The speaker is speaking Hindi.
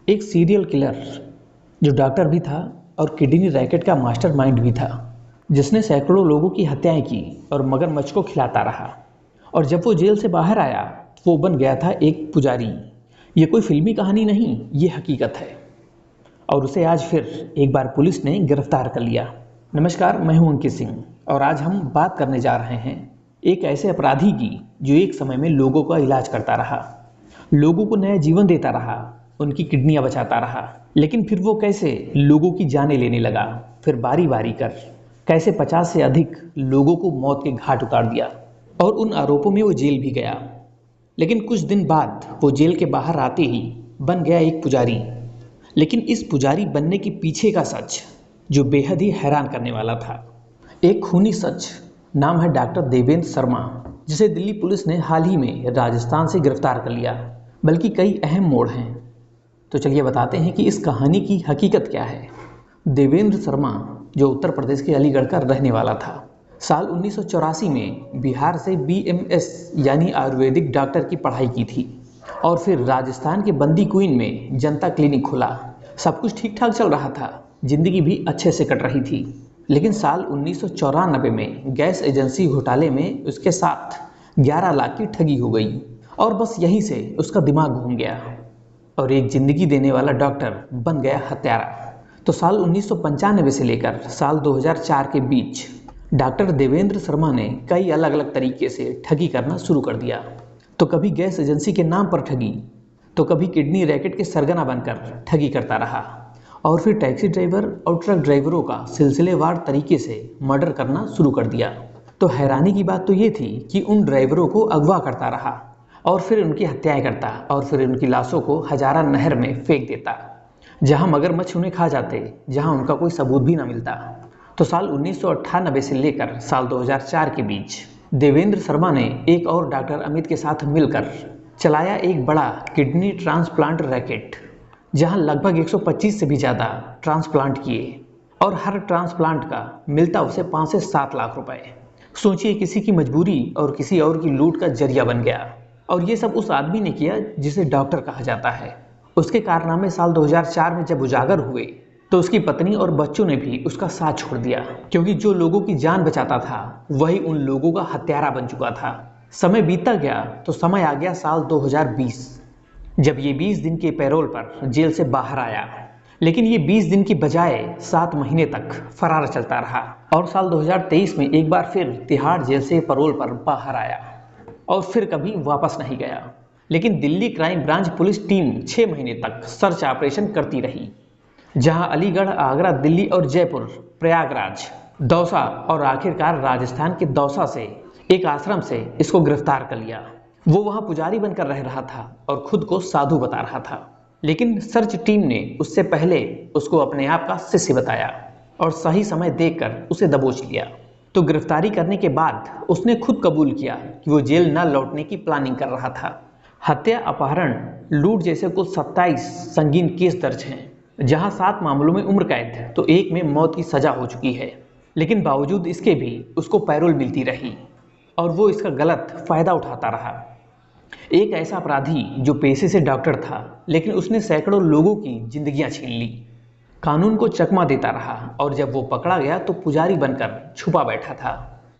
एक सीरियल किलर जो डॉक्टर भी था और किडनी रैकेट का मास्टरमाइंड भी था, जिसने सैकड़ों लोगों की हत्याएं की और मगरमच्छ को खिलाता रहा। और जब वो जेल से बाहर आया, वो बन गया था एक पुजारी। ये कोई फिल्मी कहानी नहीं, ये हकीकत है। और उसे आज फिर एक बार पुलिस ने गिरफ्तार कर लिया। नमस्कार, मैं हूं अंकित सिंह और आज हम बात करने जा रहे हैं एक ऐसे अपराधी की जो एक समय में लोगों का इलाज करता रहा, लोगों को नया जीवन देता रहा, उनकी किडनियां बचाता रहा। लेकिन फिर वो कैसे लोगों की जानें लेने लगा, फिर बारी बारी कर कैसे 50 से अधिक लोगों को मौत के घाट उतार दिया और उन आरोपों में वो जेल भी गया। लेकिन कुछ दिन बाद वो जेल के बाहर आते ही बन गया एक पुजारी। लेकिन इस पुजारी बनने के पीछे का सच जो बेहद ही हैरान करने वाला था, एक खूनी सच। नाम है डॉक्टर देवेंद्र शर्मा, जिसे दिल्ली पुलिस ने हाल ही में राजस्थान से गिरफ्तार कर लिया। बल्कि कई अहम मोड़ हैं। तो चलिए बताते हैं कि इस कहानी की हकीकत क्या है। देवेंद्र शर्मा जो उत्तर प्रदेश के अलीगढ़ का रहने वाला था, साल 1984 में बिहार से BMS यानी आयुर्वेदिक डॉक्टर की पढ़ाई की थी और फिर राजस्थान के बंदी क्वीन में जनता क्लिनिक खोला। सब कुछ ठीक ठाक चल रहा था, जिंदगी भी अच्छे से कट रही थी। लेकिन साल 1994 में गैस एजेंसी घोटाले में उसके साथ 11 लाख की ठगी हो गई और बस यहीं से उसका दिमाग घूम गया और एक जिंदगी देने वाला डॉक्टर बन गया हत्यारा। तो साल 1995 से लेकर साल 2004 के बीच डॉक्टर देवेंद्र शर्मा ने कई अलग अलग तरीके से ठगी करना शुरू कर दिया। तो कभी गैस एजेंसी के नाम पर ठगी, तो कभी किडनी रैकेट के सरगना बनकर ठगी करता रहा और फिर टैक्सी ड्राइवर और ट्रक ड्राइवरों का सिलसिलेवार तरीके से मर्डर करना शुरू कर दिया। तो हैरानी की बात तो ये थी कि उन ड्राइवरों को अगवा करता रहा और फिर उनकी हत्याएं करता और फिर उनकी लाशों को हजारा नहर में फेंक देता, जहां मगरमच्छ उन्हें खा जाते, जहां उनका कोई सबूत भी ना मिलता। तो साल 1998 से लेकर साल 2004 के बीच देवेंद्र शर्मा ने एक और डॉक्टर अमित के साथ मिलकर चलाया एक बड़ा किडनी ट्रांसप्लांट रैकेट, जहां लगभग 125 से भी ज़्यादा ट्रांसप्लांट किए और हर ट्रांसप्लांट का मिलता उसे 5 से 7 लाख रुपए। सोचिए, किसी की मजबूरी और किसी और की लूट का जरिया बन गया। और ये सब उस आदमी ने किया जिसे डॉक्टर कहा जाता है। उसके कारनामे साल 2004 में जब उजागर हुए तो उसकी पत्नी और बच्चों ने भी उसका साथ छोड़ दिया, क्योंकि जो लोगों की जान बचाता था वही उन लोगों का हत्यारा बन चुका था। समय बीतता गया तो समय आ गया साल 2020, जब ये 20 दिन के पैरोल पर जेल से बाहर आया। लेकिन ये 20 दिन की बजाय 7 महीने तक फरार चलता रहा और साल 2023 में एक बार फिर तिहाड़ जेल से पैरोल पर बाहर आया और फिर कभी वापस नहीं गया। लेकिन Delhi crime branch police team 6 महीने तक सर्च ऑपरेशन करती रही, जहां अलीगढ़, आगरा, दिल्ली और जयपुर, प्रयागराज, दौसा और आखिरकार राजस्थान के दौसा से एक आश्रम से इसको गिरफ्तार कर लिया। वो वहां पुजारी बनकर रह रहा था और खुद को साधु बता रहा था, लेकिन सर्च टीम ने उससे पहले उसको अपने आप का शिष्य बताया और सही समय देखकर उसे दबोच लिया। तो गिरफ्तारी करने के बाद उसने खुद कबूल किया कि वो जेल न लौटने की प्लानिंग कर रहा था। हत्या, अपहरण, लूट जैसे कुल 27 संगीन केस दर्ज हैं, जहां 7 मामलों में उम्र कैद तो एक में मौत की सजा हो चुकी है। लेकिन बावजूद इसके भी उसको पैरोल मिलती रही और वो इसका गलत फायदा उठाता रहा। एक ऐसा अपराधी जो पेशे से डॉक्टर था, लेकिन उसने सैकड़ों लोगों की जिंदगियां छीन ली, कानून को चकमा देता रहा और जब वो पकड़ा गया तो पुजारी बनकर छुपा बैठा था।